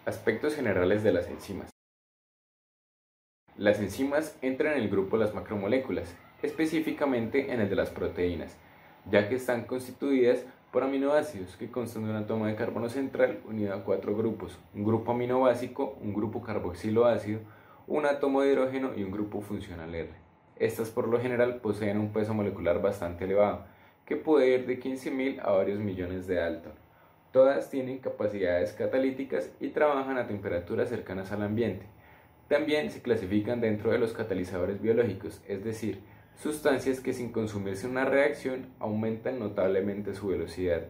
Aspectos generales de las enzimas. Las enzimas entran en el grupo de las macromoléculas, específicamente en el de las proteínas, ya que están constituidas por aminoácidos que constan de un átomo de carbono central unido a 4 grupos, un grupo amino básico, un grupo carboxiloácido, un átomo de hidrógeno y un grupo funcional R. Estas por lo general poseen un peso molecular bastante elevado, que puede ir de 15.000 a varios millones de Dalton. Todas tienen capacidades catalíticas y trabajan a temperaturas cercanas al ambiente. También se clasifican dentro de los catalizadores biológicos, es decir, sustancias que sin consumirse una reacción aumentan notablemente su velocidad.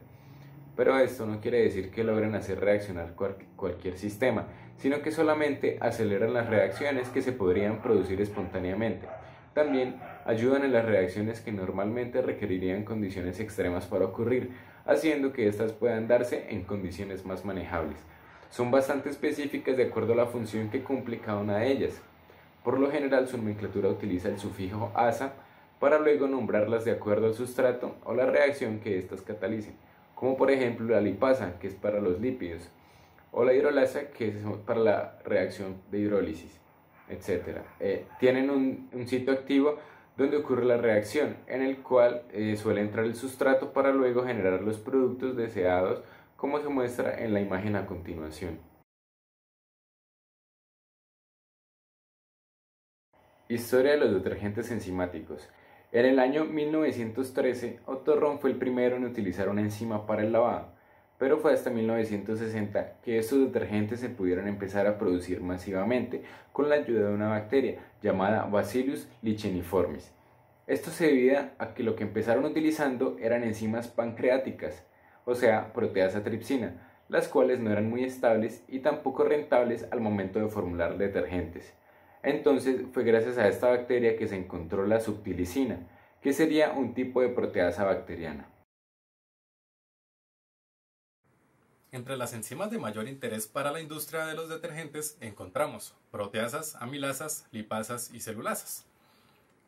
Pero esto no quiere decir que logren hacer reaccionar cualquier sistema, sino que solamente aceleran las reacciones que se podrían producir espontáneamente. También ayudan en las reacciones que normalmente requerirían condiciones extremas para ocurrir, haciendo que éstas puedan darse en condiciones más manejables. Son bastante específicas de acuerdo a la función que cumple cada una de ellas. Por lo general, su nomenclatura utiliza el sufijo asa para luego nombrarlas de acuerdo al sustrato o la reacción que éstas catalicen, como por ejemplo la lipasa, que es para los lípidos, o la hidrolasa, que es para la reacción de hidrólisis, etc. Tienen un sitio activo donde ocurre la reacción, en el cual suele entrar el sustrato para luego generar los productos deseados, como se muestra en la imagen a continuación. Historia de los detergentes enzimáticos. En el año 1913, Otto Ron fue el primero en utilizar una enzima para el lavado, pero fue hasta 1960 que estos detergentes se pudieron empezar a producir masivamente con la ayuda de una bacteria llamada Bacillus licheniformis. Esto se debía a que lo que empezaron utilizando eran enzimas pancreáticas, o sea, proteasa tripsina, las cuales no eran muy estables y tampoco rentables al momento de formular detergentes. Entonces fue gracias a esta bacteria que se encontró la subtilisina, que sería un tipo de proteasa bacteriana. Entre las enzimas de mayor interés para la industria de los detergentes encontramos proteasas, amilasas, lipasas y celulasas.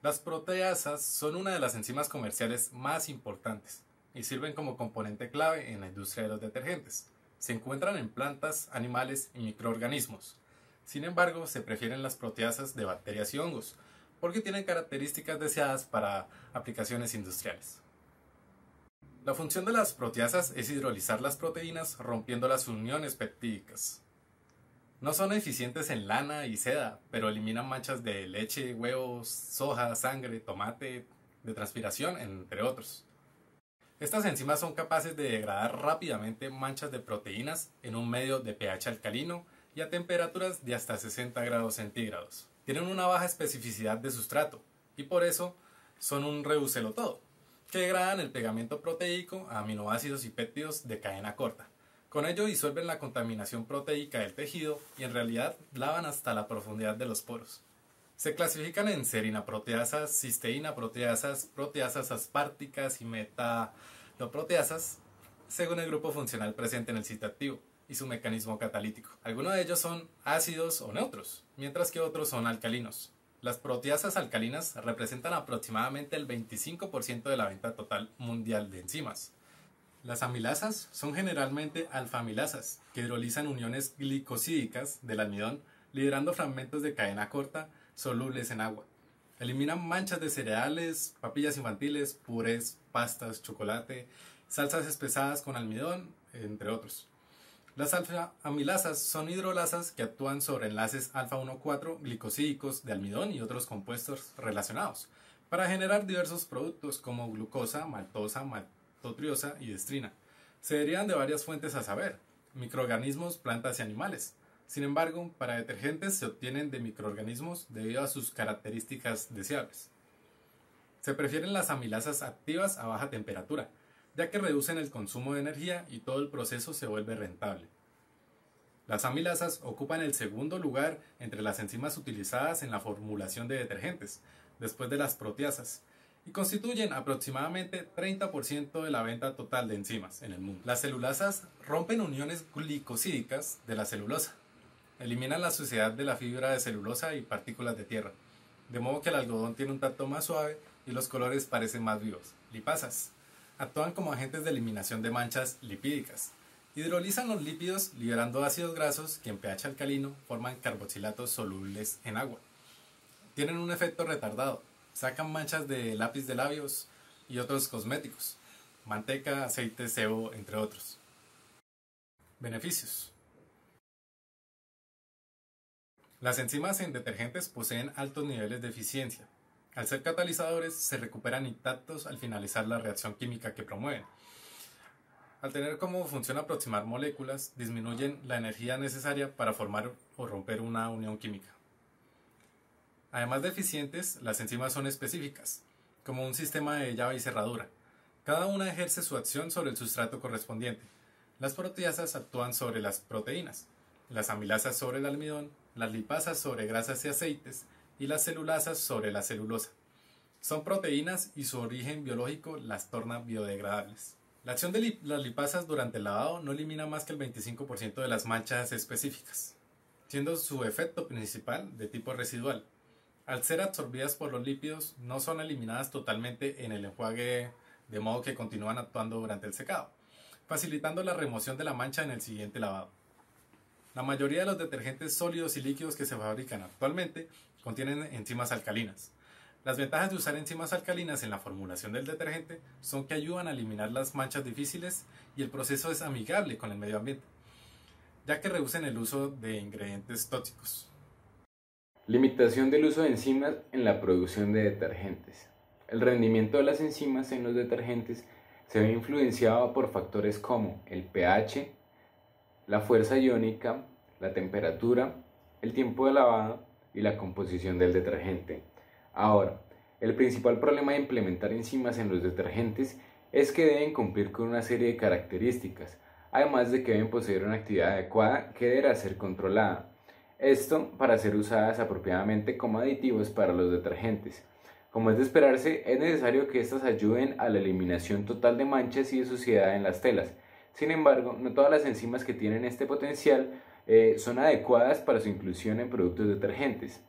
Las proteasas son una de las enzimas comerciales más importantes y sirven como componente clave en la industria de los detergentes. Se encuentran en plantas, animales y microorganismos. Sin embargo, se prefieren las proteasas de bacterias y hongos, porque tienen características deseadas para aplicaciones industriales. La función de las proteasas es hidrolizar las proteínas rompiendo las uniones peptídicas. No son eficientes en lana y seda, pero eliminan manchas de leche, huevos, soja, sangre, tomate, de transpiración, entre otros. Estas enzimas son capaces de degradar rápidamente manchas de proteínas en un medio de pH alcalino y a temperaturas de hasta 60 grados centígrados. Tienen una baja especificidad de sustrato y por eso son un reducelotodo, que degradan el pegamento proteico a aminoácidos y péptidos de cadena corta. Con ello disuelven la contaminación proteica del tejido y en realidad lavan hasta la profundidad de los poros. Se clasifican en serinaproteasas, cisteínaproteasas, proteasas asparticas y metaloproteasas según el grupo funcional presente en el sitio activo y su mecanismo catalítico. Algunos de ellos son ácidos o neutros, mientras que otros son alcalinos. Las proteasas alcalinas representan aproximadamente el 25% de la venta total mundial de enzimas. Las amilasas son generalmente alfa-amilasas, que hidrolizan uniones glicosídicas del almidón, liberando fragmentos de cadena corta solubles en agua. Eliminan manchas de cereales, papillas infantiles, purés, pastas, chocolate, salsas espesadas con almidón, entre otros. Las alfa-amilasas son hidrolasas que actúan sobre enlaces alfa-1,4 glicosídicos de almidón y otros compuestos relacionados para generar diversos productos como glucosa, maltosa, maltotriosa y destrina. Se derivan de varias fuentes a saber, microorganismos, plantas y animales. Sin embargo, para detergentes se obtienen de microorganismos debido a sus características deseables. Se prefieren las amilasas activas a baja temperatura, ya que reducen el consumo de energía y todo el proceso se vuelve rentable. Las amilasas ocupan el segundo lugar entre las enzimas utilizadas en la formulación de detergentes, después de las proteasas, y constituyen aproximadamente 30% de la venta total de enzimas en el mundo. Las celulasas rompen uniones glicosídicas de la celulosa, eliminan la suciedad de la fibra de celulosa y partículas de tierra, de modo que el algodón tiene un tacto más suave y los colores parecen más vivos. Lipasas actúan como agentes de eliminación de manchas lipídicas Hidrolizan los lípidos liberando ácidos grasos que en pH alcalino forman carboxilatos solubles en agua. Tienen un efecto retardado, sacan manchas de lápiz de labios y otros cosméticos, manteca, aceite, sebo, entre otros. Beneficios. Las enzimas en detergentes poseen altos niveles de eficiencia. Al ser catalizadores, se recuperan intactos al finalizar la reacción química que promueven. Al tener como función aproximar moléculas, disminuyen la energía necesaria para formar o romper una unión química. Además de eficientes, las enzimas son específicas, como un sistema de llave y cerradura. Cada una ejerce su acción sobre el sustrato correspondiente. Las proteasas actúan sobre las proteínas, las amilasas sobre el almidón, las lipasas sobre grasas y aceites, y las celulasas sobre la celulosa. Son proteínas y su origen biológico las torna biodegradables. La acción de las lipasas durante el lavado no elimina más que el 25% de las manchas específicas, siendo su efecto principal de tipo residual. Al ser absorbidas por los lípidos, no son eliminadas totalmente en el enjuague, de modo que continúan actuando durante el secado, facilitando la remoción de la mancha en el siguiente lavado. La mayoría de los detergentes sólidos y líquidos que se fabrican actualmente contienen enzimas alcalinas. Las ventajas de usar enzimas alcalinas en la formulación del detergente son que ayudan a eliminar las manchas difíciles y el proceso es amigable con el medio ambiente, ya que reducen el uso de ingredientes tóxicos. Limitación del uso de enzimas en la producción de detergentes. El rendimiento de las enzimas en los detergentes se ve influenciado por factores como el pH, la fuerza iónica, la temperatura, el tiempo de lavado y la composición del detergente. Ahora, el principal problema de implementar enzimas en los detergentes es que deben cumplir con una serie de características, además de que deben poseer una actividad adecuada que deberá ser controlada. Esto para ser usadas apropiadamente como aditivos para los detergentes. Como es de esperarse, es necesario que éstas ayuden a la eliminación total de manchas y de suciedad en las telas. Sin embargo, no todas las enzimas que tienen este potencial son adecuadas para su inclusión en productos detergentes.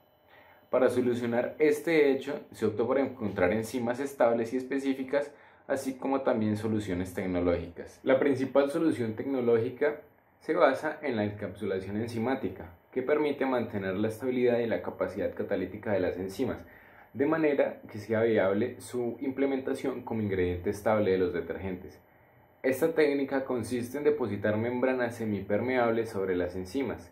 Para solucionar este hecho, se optó por encontrar enzimas estables y específicas, así como también soluciones tecnológicas. La principal solución tecnológica se basa en la encapsulación enzimática, que permite mantener la estabilidad y la capacidad catalítica de las enzimas, de manera que sea viable su implementación como ingrediente estable de los detergentes. Esta técnica consiste en depositar membranas semipermeables sobre las enzimas,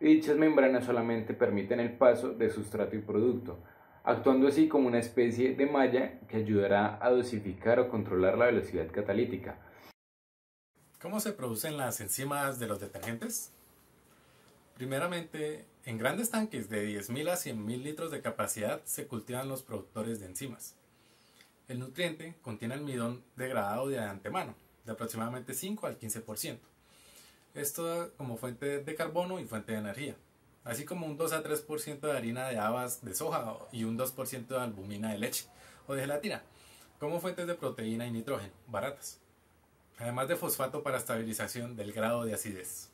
y dichas membranas solamente permiten el paso de sustrato y producto, actuando así como una especie de malla que ayudará a dosificar o controlar la velocidad catalítica. ¿Cómo se producen las enzimas de los detergentes? Primeramente, en grandes tanques de 10.000 a 100.000 litros de capacidad se cultivan los productores de enzimas. El nutriente contiene almidón degradado de antemano, de aproximadamente 5 al 15%. Esto como fuente de carbono y fuente de energía, así como un 2 a 3% de harina de habas de soja y un 2% de albumina de leche o de gelatina, como fuentes de proteína y nitrógeno, baratas, además de fosfato para estabilización del grado de acidez.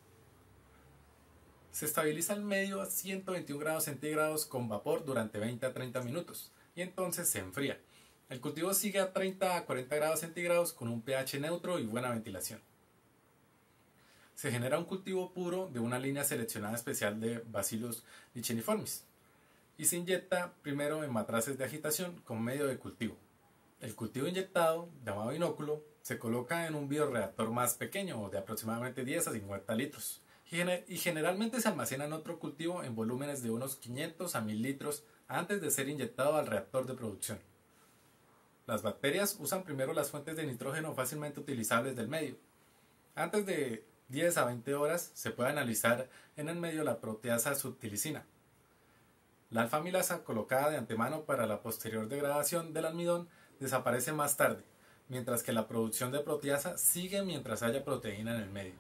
Se estabiliza el medio a 121 grados centígrados con vapor durante 20 a 30 minutos y entonces se enfría. El cultivo sigue a 30 a 40 grados centígrados con un pH neutro y buena ventilación. Se genera un cultivo puro de una línea seleccionada especial de Bacillus licheniformis y se inyecta primero en matraces de agitación con medio de cultivo. El cultivo inyectado, llamado inóculo, se coloca en un bioreactor más pequeño de aproximadamente 10 a 50 litros y generalmente se almacena en otro cultivo en volúmenes de unos 500 a 1000 litros antes de ser inyectado al reactor de producción. Las bacterias usan primero las fuentes de nitrógeno fácilmente utilizables del medio. Antes de 10 a 20 horas se puede analizar en el medio la proteasa subtilicina. La alfa-amilasa colocada de antemano para la posterior degradación del almidón desaparece más tarde, mientras que la producción de proteasa sigue mientras haya proteína en el medio.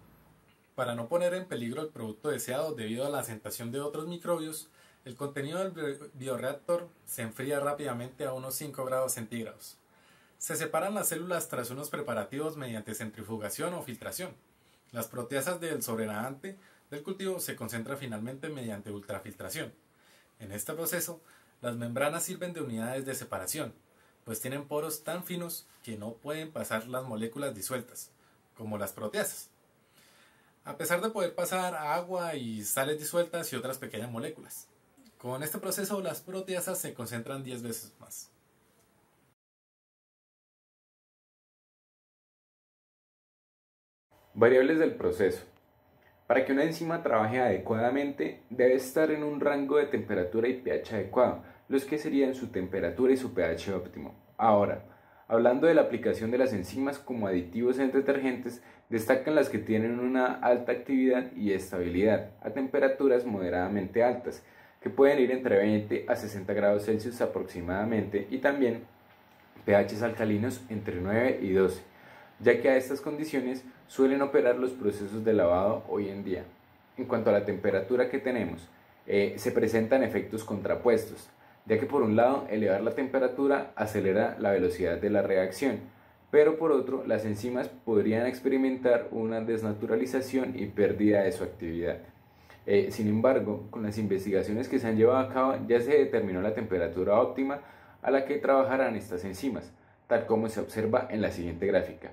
Para no poner en peligro el producto deseado debido a la asentación de otros microbios, el contenido del bioreactor se enfría rápidamente a unos 5 grados centígrados. Se separan las células tras unos preparativos mediante centrifugación o filtración. Las proteasas del sobrenadante del cultivo se concentran finalmente mediante ultrafiltración. En este proceso, las membranas sirven de unidades de separación, pues tienen poros tan finos que no pueden pasar las moléculas disueltas, como las proteasas. a pesar de poder pasar agua y sales disueltas y otras pequeñas moléculas. Con este proceso las proteasas se concentran 10 veces más. Variables del proceso. Para que una enzima trabaje adecuadamente, debe estar en un rango de temperatura y pH adecuado, los que serían su temperatura y su pH óptimo. Ahora, hablando de la aplicación de las enzimas como aditivos en detergentes, destacan las que tienen una alta actividad y estabilidad a temperaturas moderadamente altas, que pueden ir entre 20 a 60 grados Celsius aproximadamente, y también pHs alcalinos entre 9 y 12, ya que a estas condiciones suelen operar los procesos de lavado hoy en día. En cuanto a la temperatura que tenemos, se presentan efectos contrapuestos, ya que por un lado elevar la temperatura acelera la velocidad de la reacción, pero por otro las enzimas podrían experimentar una desnaturalización y pérdida de su actividad. Sin embargo, con las investigaciones que se han llevado a cabo ya se determinó la temperatura óptima a la que trabajarán estas enzimas, tal como se observa en la siguiente gráfica,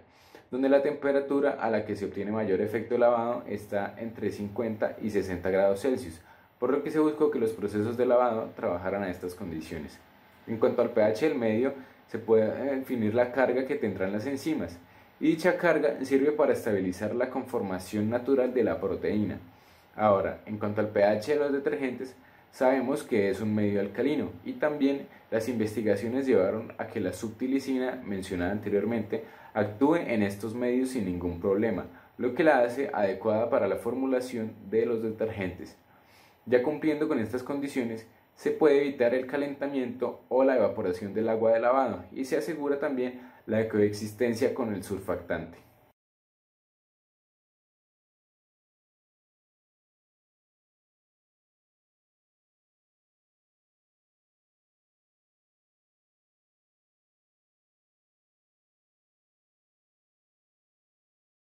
donde la temperatura a la que se obtiene mayor efecto lavado está entre 50 y 60 grados Celsius, por lo que se buscó que los procesos de lavado trabajaran a estas condiciones. En cuanto al pH del medio, se puede definir la carga que tendrán las enzimas, y dicha carga sirve para estabilizar la conformación natural de la proteína. Ahora, en cuanto al pH de los detergentes, sabemos que es un medio alcalino, y también las investigaciones llevaron a que la subtilicina mencionada anteriormente actúe en estos medios sin ningún problema, lo que la hace adecuada para la formulación de los detergentes. Ya cumpliendo con estas condiciones, se puede evitar el calentamiento o la evaporación del agua de lavado y se asegura también la coexistencia con el surfactante.